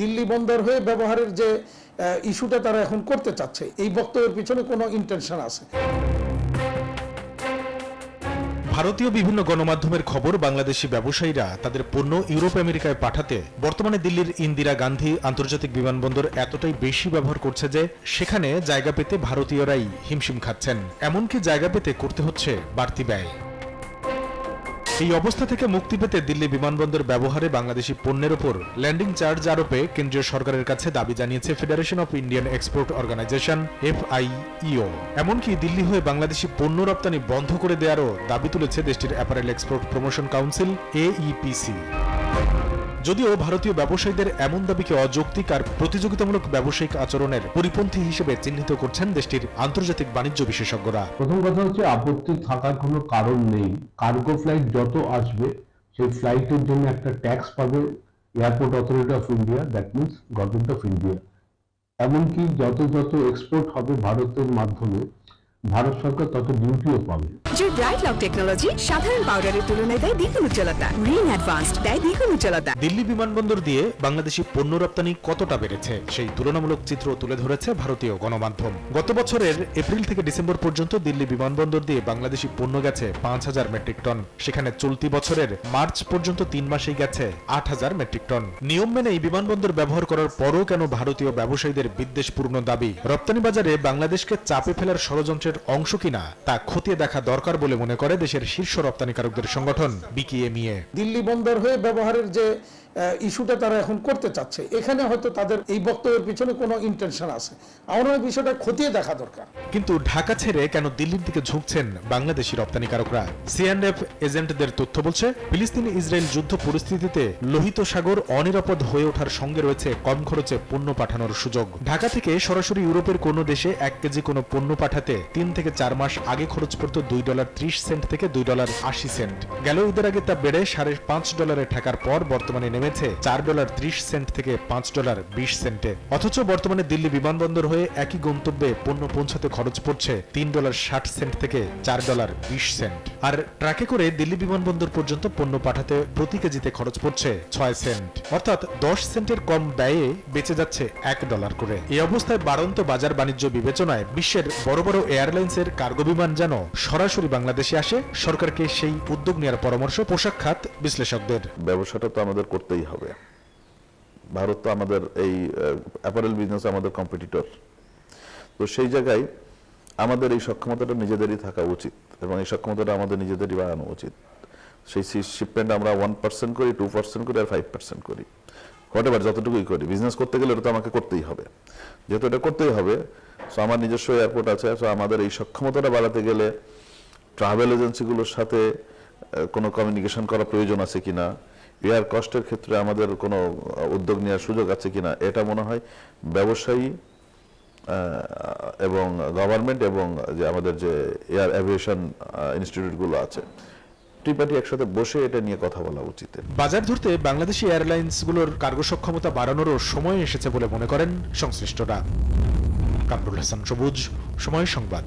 দিল্লি বন্দর হয়ে ব্যবহারের যে ইস্যুটা তারা এখন করতে চাচ্ছে, এই বক্তব্যের পিছনে কোনো ইন্টেনশন আছে। ভারতীয় বিভিন্ন গণমাধ্যমের খবর, বাংলাদেশি ব্যবসায়ীরা তাদের পণ্য ইউরোপ আমেরিকায় পাঠাতে বর্তমানে দিল্লির ইন্দিরা গান্ধী আন্তর্জাতিক বিমানবন্দর এতটাই বেশি ব্যবহার করছে যে সেখানে জায়গা পেতে ভারতীয়রাই হিমশিম খাচ্ছেন। এমনকি জায়গা পেতে করতে হচ্ছে বাড়তি ব্যয়। এই অবস্থা থেকে মুক্তি পেতে দিল্লি বিমানবন্দর ব্যবহারে বাংলাদেশি পণ্যের ওপর ল্যান্ডিং চার্জ আরোপে কেন্দ্রীয় সরকারের কাছে দাবি জানিয়েছে Federation of Indian Export Organisation FIEO। এমনকি দিল্লি হয়ে বাংলাদেশি পণ্য রপ্তানি বন্ধ করে দেওয়ারও দাবি তুলেছে দেশটির apparel export promotion council AEPC। যদিও ভারতীয় ব্যবসায়ীদের এমন দাবিকে অযৌক্তিক আর প্রতিযোগিতামূলক ব্যবসায়িক আচরণের পরিপন্থী হিসেবে চিহ্নিত করছেন দেশটির আন্তর্জাতিক বাণিজ্য বিশেষজ্ঞরা। প্রথম কথা হচ্ছে, আপত্তি থাকার কোনো কারণ নেই। কার্গো ফ্লাইট যত আসবে সেই ফ্লাইটের জন্য একটা ট্যাক্স পাবে airport authority of India, that means government of India. এমনকি যত এক্সপোর্ট হবে ভারতের মাধ্যমে, ভারত সরকার তত ডিউটিও পাবে। যে ব্রাইট লক টেকনোলজি সাধারণ পাউডারের তুলনায় দেয় দ্বিগুণ উজ্জ্বলতা, রিং অ্যাডভান্সড দেয় দ্বিগুণ উজ্জ্বলতা। দিল্লি বিমানবন্দর দিয়ে বাংলাদেশি পণ্য রপ্তানি কতটা বেড়েছে সেই তুলনামূলক চিত্র তুলে ধরেছে ভারতীয় গণমাধ্যম। গত বছরের এপ্রিল থেকে ডিসেম্বর পর্যন্ত দিল্লি বিমানবন্দর দিয়ে বাংলাদেশি পণ্য গেছে 5,000 মেট্রিক টন। সেখানে চলতি বছরের মার্চ পর্যন্ত 3 মাসেই গেছে 8,000 মেট্রিক টন। নিয়ম মেনে এই বিমানবন্দর ব্যবহার করার পরও কেন ভারতীয় ব্যবসায়ীদের বিদ্বেষপূর্ণ দাবি রপ্তানি বাজারে বাংলাদেশকে চাপে ফেলার ষড়যন্ত্রের অংশ কিনা তা খতিয়ে দেখা দরকার বলে মনে করে দেশের শীর্ষ রপ্তানিকারকদের সংগঠন BKMEA। দিল্লি বন্দর হয়ে ব্যবহারের যে ইস্যুটা তারা এখন করতে চাচ্ছে, এখানে হয়তো তাদের এই বক্তব্যের পিছনে কোনো ইন্টেনশন আছে। আমার ওই বিষয়টা খতিয়ে দেখা দরকার। কিন্তু ঢাকা ছেড়ে কেন দিল্লির দিকে ঝুঁকছেন বাংলাদেশি রপ্তানিকারকরা? C&F এজেন্টদের তথ্য বলছে, ফিলিস্তিন ইসরায়েল যুদ্ধ পরিস্থিতিতে লোহিত সাগর অনিরাপদ হয়ে ওঠার সঙ্গে রয়েছে কম খরচে পণ্য পাঠানোর সুযোগ। ঢাকা থেকে সরাসরি ইউরোপের কোনো দেশে 1 কেজি কোনো পণ্য পাঠাতে 3 থেকে 4 মাস আগে খরচ পড়ত $2.30 থেকে $2.80। গেল ঈদের আগে তা বেড়ে $5.5 ঠেকার পর বর্তমানে নেমেছে $4.30 থেকে $5.20। অথচ বর্তমানে দিল্লি বিমানবন্দর হয়ে একই গন্তব্যে পণ্য পৌঁছাতে খরচ পড়ছে $3.60 থেকে $4.20। আর ট্রাকে করে দিল্লি বিমানবন্দর পর্যন্ত পণ্য পাঠাতে প্রতি কেজিতে খরচ পড়ছে 6 সেন্ট, অর্থাৎ 10 সেন্টের কম ব্যয়ে বেঁচে যাচ্ছে $1 করে। এই অবস্থায় বাড়ন্ত বাজার বাণিজ্য বিবেচনায় বিশ্বের বড় বড় এয়ারলাইন্সের কার্গো বিমান যেন সরাসরি বাংলাদেশে আসে, সরকারকে সেই উদ্যোগ নেওয়ার পরামর্শ পোশাক খাত বিশ্লেষকদের। ব্যবসাটা তো আমাদের করতেই হবে। ভারত তো আমাদের এই অ্যাপারেল বিজনেস আমাদের কম্পিটিটর। তো সেই জায়গায় আমাদের এই সক্ষমতাটা নিজেদেরই থাকা উচিত এবং এই সক্ষমতাটা আমাদের নিজেদেরই বাড়ানো উচিত। সেই শিপমেন্ট আমরা 1% করি, 2% করি আর 5% করি, হোয়াটএভার যতটুকুই করি। বিজনেস করতে গেলে এটা তো আমাকে করতেই হবে। যেহেতু এটা করতেই হবে, সো আমার নিজস্ব এয়ারপোর্ট আছে, সো আমাদের এই সক্ষমতাটা বাড়াতে গেলে ট্রাভেল এজেন্সিগুলোর সাথে কোনো কমিউনিকেশন করা প্রয়োজন আছে কিনা, এয়ার কস্টের ক্ষেত্রে আমাদের কোনো উদ্যোগ নেওয়ার সুযোগ আছে কিনা, এটা মনে হয় ব্যবসায়ী এবং গভর্নমেন্ট এবং যে আমাদের যে এয়ার এভিয়েশন ইনস্টিটিউটগুলো আছে, ত্রিপাঠী একসাথে বসে এটা নিয়ে কথা বলা উচিত। বাজার ধরতে বাংলাদেশি এয়ারলাইন্সগুলোর কার্গো সক্ষমতা বাড়ানোরও সময় এসেছে বলে মনে করেন সংশ্লিষ্টরা। কামরুল হাসান সবুজ, সময় সংবাদ।